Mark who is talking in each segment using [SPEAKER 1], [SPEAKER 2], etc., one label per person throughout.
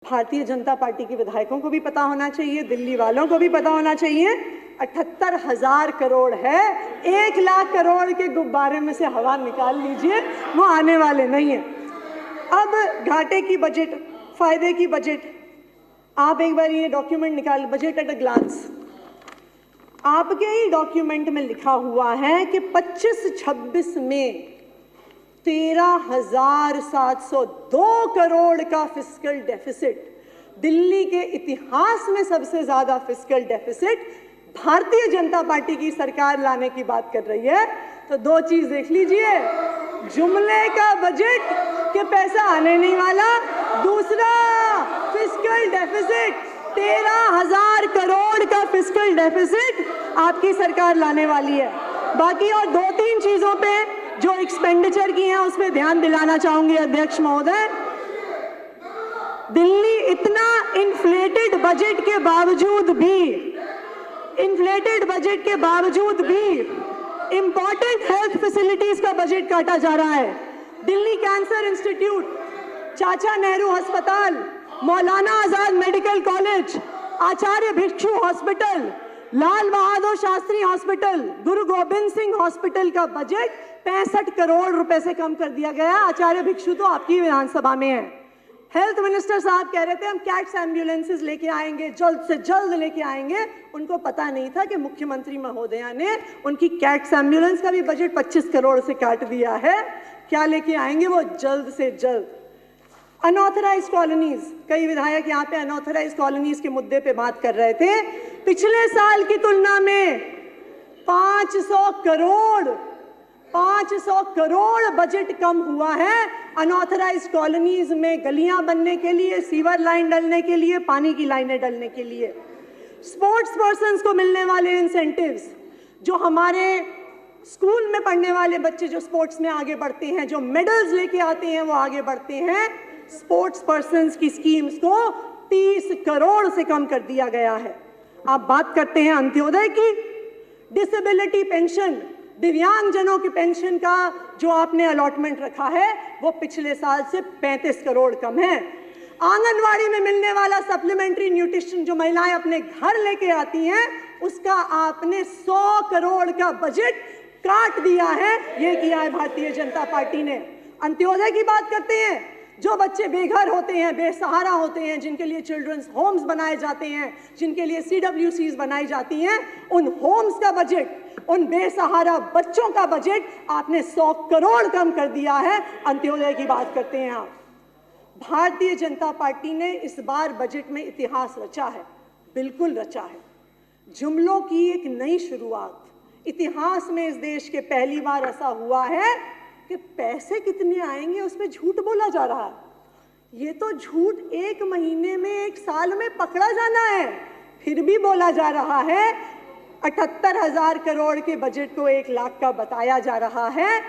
[SPEAKER 1] Bharatiya Janata party के विधायकों को भी पता होना चाहिए, दिल्ली वालों को भी पता होना चाहिए, 78,000 करोड़ है। 1 लाख करोड़ के गुब्बारे में से हवा निकाल लीजिए, वो आने वाले नहीं है। अब घाटे की बजट, फायदे की बजट, आप एक बार ये डॉक्यूमेंट निकाल, बजट एट अ ग्लांस। आपके ही डॉक्यूमेंट में लिखा हुआ है कि 25-26 में 13,702 करोड़ का फिस्कल डेफिसिट, दिल्ली के इतिहास में सबसे ज्यादा fiscal deficit Bharatiya Janata party की सरकार लाने की बात कर रही है। तो दो चीज देख लीजिए, जुमले का बजट के पैसा आने नहीं वाला, दूसरा फिस्कल डेफिसिट 13,000 करोड़ का फिस्कल डेफिसिट आपकी सरकार लाने वाली है। बाकी और 2-3 चीजों पे जो एक्सपेंडिचर की है उस पर ध्यान दिलाना चाहूंगी अध्यक्ष महोदय। दिल्ली इतना इन्फ्लेटेड बजट के बावजूद भी इंपॉर्टेंट हेल्थ फैसिलिटीज का बजट काटा जा रहा है। दिल्ली कैंसर इंस्टीट्यूट, चाचा नेहरू अस्पताल, मौलाना आजाद मेडिकल कॉलेज, आचार्य भिक्षु hospital, Lal Bahadur Shastri hospital, Guru Gobind Singh hospital का बजट 65 करोड़ रुपए से कम कर दिया गया। आचार्य भिक्षु तो आपकी विधानसभा में है। हेल्थ मिनिस्टर साहब कह रहे थे हम कैट्स एम्बुलेंसेज लेके आएंगे, जल्द से जल्द लेके आएंगे। उनको पता नहीं था कि मुख्यमंत्री महोदया ने उनकी कैट्स एम्बुलेंस का भी बजट 25 करोड़ से काट दिया है। क्या लेके आएंगे वो जल्द से जल्द। अनऑथराइज कॉलोनीज, कई विधायक यहाँ पे अनऑथराइज कॉलोनीज के मुद्दे पे बात कर रहे थे। पिछले साल की तुलना में 500 करोड़ बजट कम हुआ है अनऑथराइज कॉलोनीज में, गलियां बनने के लिए, सीवर लाइन डलने के लिए, पानी की लाइनें डलने के लिए। स्पोर्ट्स पर्सन्स को मिलने वाले इंसेंटिव्स, जो हमारे स्कूल में पढ़ने वाले बच्चे जो स्पोर्ट्स में आगे बढ़ते हैं, जो मेडल्स लेके आते हैं, वो आगे बढ़ते हैं, स्पोर्ट्स पर्सन्स की स्कीम्स को 30 करोड़ से कम कर दिया गया है। आप बात करते हैं अंत्योदय की, डिसेबिलिटी पेंशन, दिव्यांगजनों की पेंशन का जो आपने अलॉटमेंट रखा है वो पिछले साल से 35 करोड़ कम है। आंगनवाड़ी में मिलने वाला सप्लीमेंट्री न्यूट्रिशन जो महिलाएं अपने घर लेके आती हैं, उसका आपने 100 करोड़ का बजट काट दिया है। ये किया है भारतीय जनता पार्टी ने। अंत्योदय की बात करते हैं, जो बच्चे बेघर होते हैं, बेसहारा होते हैं, जिनके लिए चिल्ड्रंस होम्स बनाए जाते हैं, जिनके लिए CWCs बनाई जाती हैं, उन होम्स का बजट, उन बेसहारा बच्चों का बजट आपने 100 करोड़ कम कर दिया है। अंत्योदय की बात करते हैं आप। भारतीय जनता पार्टी ने इस बार बजट में इतिहास रचा है, बिल्कुल रचा है। जुमलों की एक नई शुरुआत। इतिहास में इस देश के पहली बार ऐसा हुआ है कि पैसे कितने आएंगे उस पर झूठ बोला जा रहा है। ये तो झूठ 1 महीने में, 1 साल में पकड़ा जाना है, फिर भी बोला जा रहा है। 78,000 करोड़ के बजट को 1 लाख का बताया जा रहा है,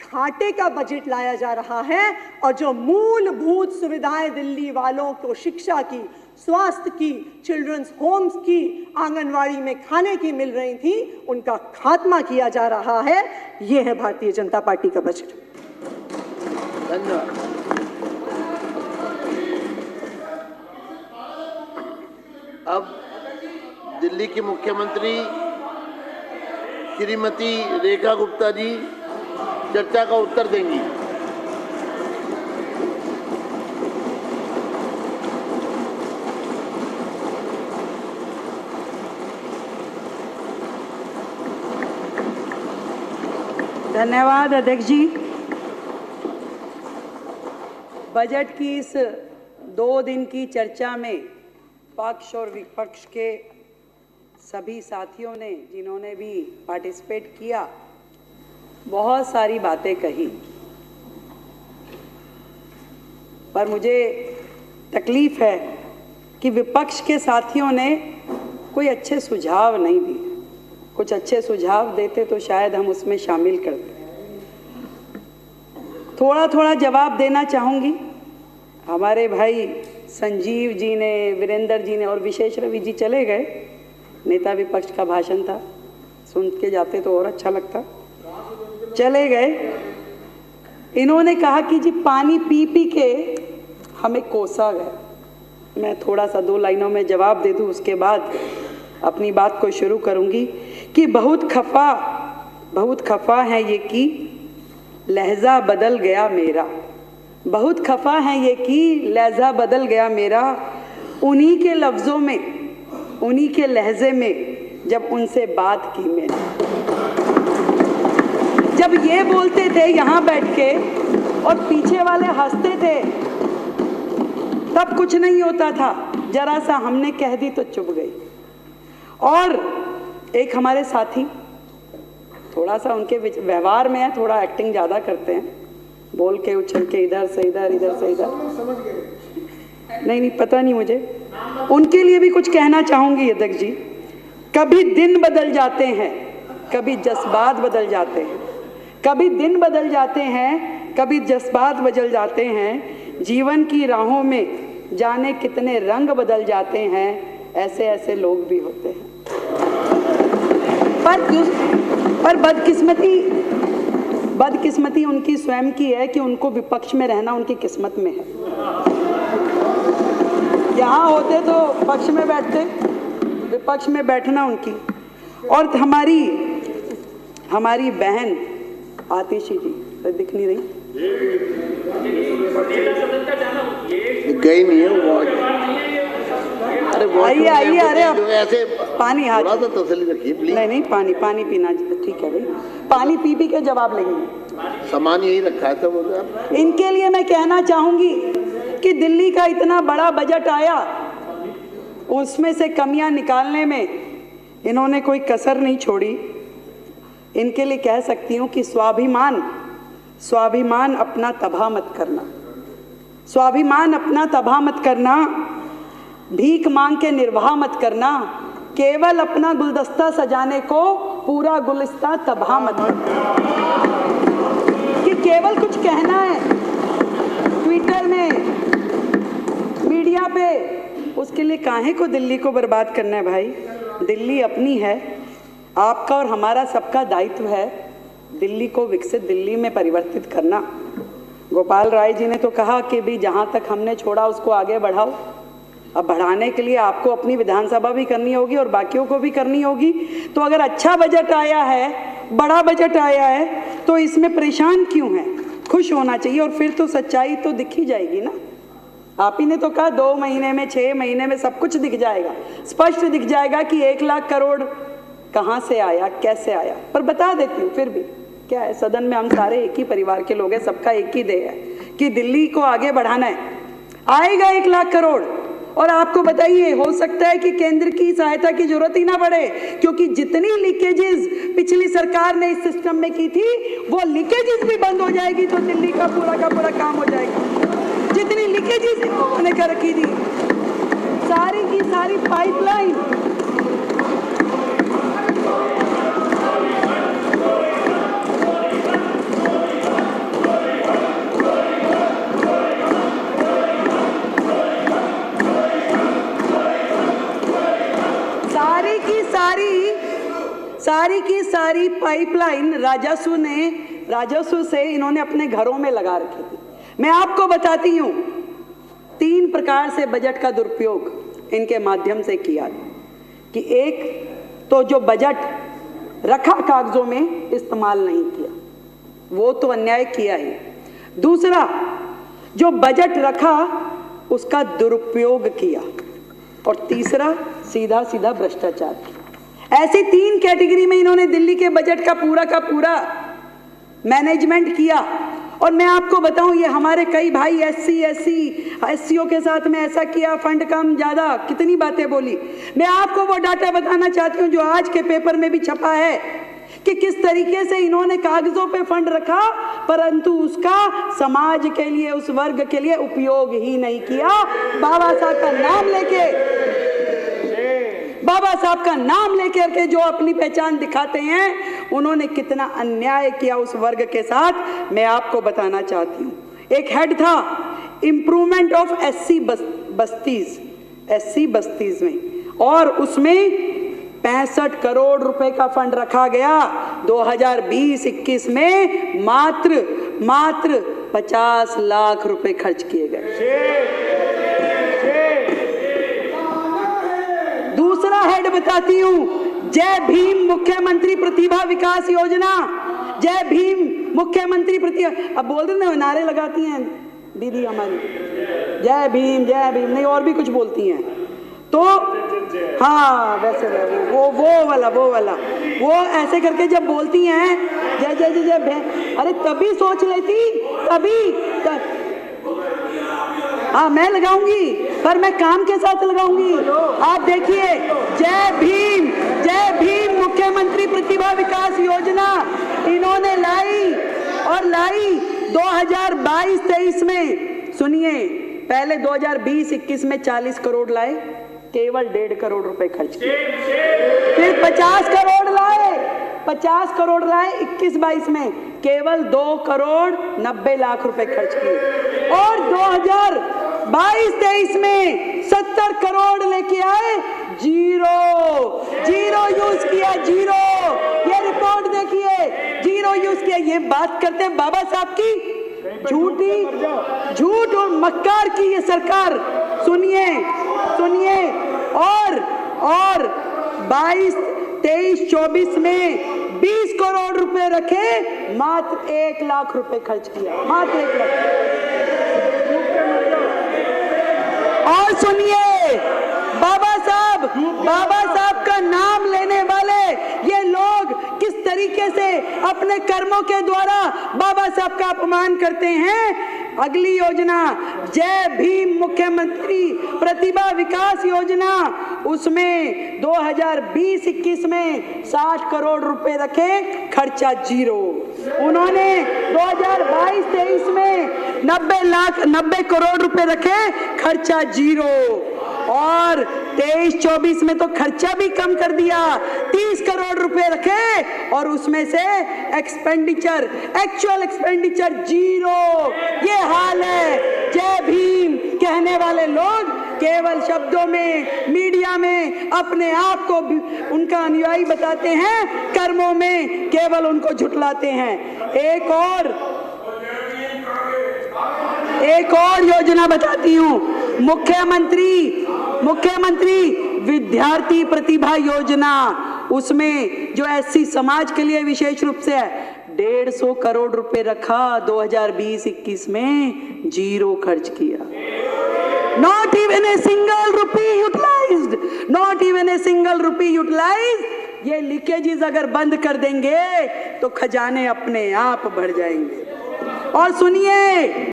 [SPEAKER 1] घाटे का बजट लाया जा रहा है, और जो मूलभूत सुविधाएं दिल्ली वालों को शिक्षा की, स्वास्थ्य की, चिल्ड्रंस होम्स की, आंगनवाड़ी में खाने की मिल रही थी, उनका खात्मा किया जा रहा है। यह है भारतीय जनता पार्टी का बजट।
[SPEAKER 2] धन्यवाद। अब दिल्ली की मुख्यमंत्री श्रीमती रेखा गुप्ता जी चर्चा का उत्तर देंगी।
[SPEAKER 3] धन्यवाद अध्यक्ष जी। बजट की इस 2 दिन की चर्चा में पक्ष और विपक्ष के सभी साथियों ने, जिन्होंने भी पार्टिसिपेट किया, बहुत सारी बातें कही, पर मुझे तकलीफ है कि विपक्ष के साथियों ने कोई अच्छे सुझाव नहीं दिए। कुछ अच्छे सुझाव देते तो शायद हम उसमें शामिल करते। थोड़ा थोड़ा जवाब देना चाहूँगी। हमारे भाई संजीव जी ने, वीरेंद्र जी ने और विशेष रवि जी चले गए, नेता विपक्ष का भाषण था, सुन के जाते तो और अच्छा लगता, चले गए। इन्होंने कहा कि जी पानी पी पी के हमें कोसा गया। मैं थोड़ा सा 2 लाइनों में जवाब दे दूं, उसके बाद अपनी बात को शुरू करूंगी कि बहुत खफा है ये कि लहजा बदल गया मेरा, बहुत खफा है ये कि लहजा बदल गया मेरा, उन्हीं के लफ्ज़ों में, उन्हीं के लहजे में जब उनसे बात की मैंने। जब ये बोलते थे यहाँ बैठ के और पीछे वाले हंसते थे, तब कुछ नहीं होता था, जरा सा हमने कह दी तो चुप गई। और एक हमारे साथी थोड़ा सा उनके व्यवहार में है, थोड़ा एक्टिंग ज़्यादा करते हैं, बोल के उछल के इधर से इधर, इधर से इधर, नहीं पता नहीं मुझे, उनके लिए भी कुछ कहना चाहूँगी अध्यक्ष जी। कभी दिन बदल जाते हैं, कभी जज्बात बदल जाते हैं, कभी दिन बदल जाते हैं, कभी जज्बात बदल जाते हैं, जीवन की राहों में जाने कितने रंग बदल जाते हैं, ऐसे ऐसे लोग भी होते हैं। पर बदकिस्मती उनकी स्वयं की है कि उनको विपक्ष में रहना उनकी किस्मत में है। यहाँ होते तो पक्ष में बैठते, विपक्ष में बैठना उनकी। और हमारी बहन आतिशी जी दिख नहीं रही,
[SPEAKER 2] गई नहीं है वो।
[SPEAKER 3] आइए आइए, अरे अब
[SPEAKER 2] ऐसे
[SPEAKER 3] पानी हाथ,
[SPEAKER 2] थोड़ा सा तसल्ली रखिए प्लीज।
[SPEAKER 3] नहीं पानी पीना ठीक है भाई, पानी पी के जवाब लेंगे।
[SPEAKER 2] सामान यही रखा है तो
[SPEAKER 3] इनके लिए मैं कहना चाहूंगी कि दिल्ली का इतना बड़ा बजट आया, उसमें से कमियां निकालने में इन्होंने कोई कसर नहीं छोड़ी। इनके लिए कह सकती हूँ कि स्वाभिमान अपना तबाह मत करना, स्वाभिमान अपना तबाह मत करना, भीख मांग के निर्वाह मत करना, केवल अपना गुलदस्ता सजाने को पूरा गुलिस्ता तबाह मत करना। कि केवल कुछ कहना है ट्विटर में, मीडिया पे, उसके लिए काहे को दिल्ली को बर्बाद करना है भाई। दिल्ली अपनी है, आपका और हमारा सबका दायित्व है दिल्ली को विकसित दिल्ली में परिवर्तित करना। गोपाल राय जी ने तो कहा कि भी जहाँ तक हमने छोड़ा उसको आगे बढ़ाओ। अब बढ़ाने के लिए आपको अपनी विधानसभा भी करनी होगी और बाकियों को भी करनी होगी। तो अगर अच्छा बजट आया है, बड़ा बजट आया है, तो इसमें परेशान क्यों है, खुश होना चाहिए। और फिर तो सच्चाई तो दिख ही जाएगी ना। आप ही ने तो कहा 2 महीने में, 6 महीने में सब कुछ दिख जाएगा, स्पष्ट दिख जाएगा कि 1 लाख करोड़ कहाँ से आया, कैसे आया। पर बता देती हूँ, फिर भी क्या है, सदन में हम सारे एक ही परिवार के लोग हैं, सबका एक ही ध्येय है कि दिल्ली को आगे बढ़ाना है। आएगा 1 लाख करोड़, और आपको बताइए हो सकता है कि केंद्र की सहायता की जरूरत ही ना पड़े, क्योंकि जितनी लीकेजेस पिछली सरकार ने इस सिस्टम में की थी, वो लीकेजेस भी बंद हो जाएगी तो दिल्ली का पूरा काम हो जाएगा। जितनी लीकेजेस इन लोगों ने कर रखी थी, सारी की सारी पाइपलाइन, सारी की सारी पाइपलाइन राजस्व से इन्होंने अपने घरों में लगा रखी थी। मैं आपको बताती हूँ 3 प्रकार से बजट का दुरुपयोग इनके माध्यम से किया कि एक तो जो बजट रखा कागजों में इस्तेमाल नहीं किया, वो तो अन्याय किया ही। दूसरा, जो बजट रखा उसका दुरुपयोग किया। और तीसरा, सीधा भ्रष्टाचार किया। ऐसी 3 कैटेगरी में इन्होंने दिल्ली के बजट का पूरा मैनेजमेंट किया। और मैं आपको बताऊं, ये हमारे कई भाई एससीओ के साथ में ऐसा किया, फंड कम ज्यादा, कितनी बातें बोली। मैं आपको वो डाटा बताना चाहती हूं जो आज के पेपर में भी छपा है कि किस तरीके से इन्होंने कागजों पे फंड रखा, परंतु उसका समाज के लिए, उस वर्ग के लिए उपयोग ही नहीं किया। बाबा साहब का नाम लेकर के जो अपनी पहचान दिखाते हैं, उन्होंने कितना अन्याय किया उस वर्ग के साथ, मैं आपको बताना चाहती हूँ। एक हेड था इंप्रूवमेंट ऑफ एससी बस्तीज में, और उसमें 65 करोड़ रुपए का फंड रखा गया। 2020-21 में मात्र 50 लाख रुपए खर्च किए गए। बताती हूँ, जय भीम मुख्यमंत्री प्रतिभा विकास योजना, जय भीम मुख्यमंत्री प्रतिभा, अब बोल रहे ना नारे लगाती हैं दीदी हमारी, जय भीम नहीं और भी कुछ बोलती हैं। तो हाँ वैसे वो वाला वो ऐसे करके जब बोलती हैं जय जय जय जय, अरे तभी सोच लेती, हाँ मैं लगाऊंगी, पर मैं काम के साथ लगाऊंगी। आप देखिए, जय भीम मुख्यमंत्री प्रतिभा विकास योजना इन्होंने लाई 2022-23 में। सुनिए, पहले 2020-21 में 40 करोड़ लाए, केवल 1.5 करोड़ रुपए खर्च किए, फिर 50 करोड़ लाए 21-22 में, केवल 2 करोड़ 90 लाख रुपए खर्च किए, और 2022-23 में 70 करोड़ लेके आए, जीरो यूज किया, ये रिपोर्ट देखिए, जीरो यूज किया। ये बात करते हैं बाबा साहब की झूठ और मक्कार की ये सरकार। सुनिए, और 22-23-24 में 20 करोड़ रुपए रखे, मात्र 1 लाख रुपए खर्च किया, मात्र 1 लाख। और सुनिए, बाबा साहब का नाम लेने वाले ये लोग किस तरीके से अपने कर्मों के द्वारा बाबा साहब का अपमान करते हैं। अगली योजना जय भीम मुख्यमंत्री प्रतिभा विकास योजना, उसमें 2020-21 में 60 करोड़ रुपए रखे, खर्चा 0। उन्होंने 2022-23 में 90 करोड़ रुपए रखे, खर्चा 0। और 23-24 में तो खर्चा भी कम कर दिया, 30 करोड़ रुपए रखे, और उसमें से एक्चुअल एक्सपेंडिचर 0। ये हाल है। जय भीम कहने वाले लोग केवल शब्दों में, मीडिया में अपने आप को उनका अनुयायी बताते हैं, कर्मों में केवल उनको झुठलाते हैं। एक और योजना बताती हूँ, मुख्यमंत्री विद्यार्थी प्रतिभा योजना, उसमें जो एससी समाज के लिए विशेष रूप से है, 150 करोड़ रुपए रखा, 2020-21 में 0 खर्च किया। Not even a single rupee utilized। ये लीकेजेस अगर बंद कर देंगे तो खजाने अपने आप भर जाएंगे। और सुनिए,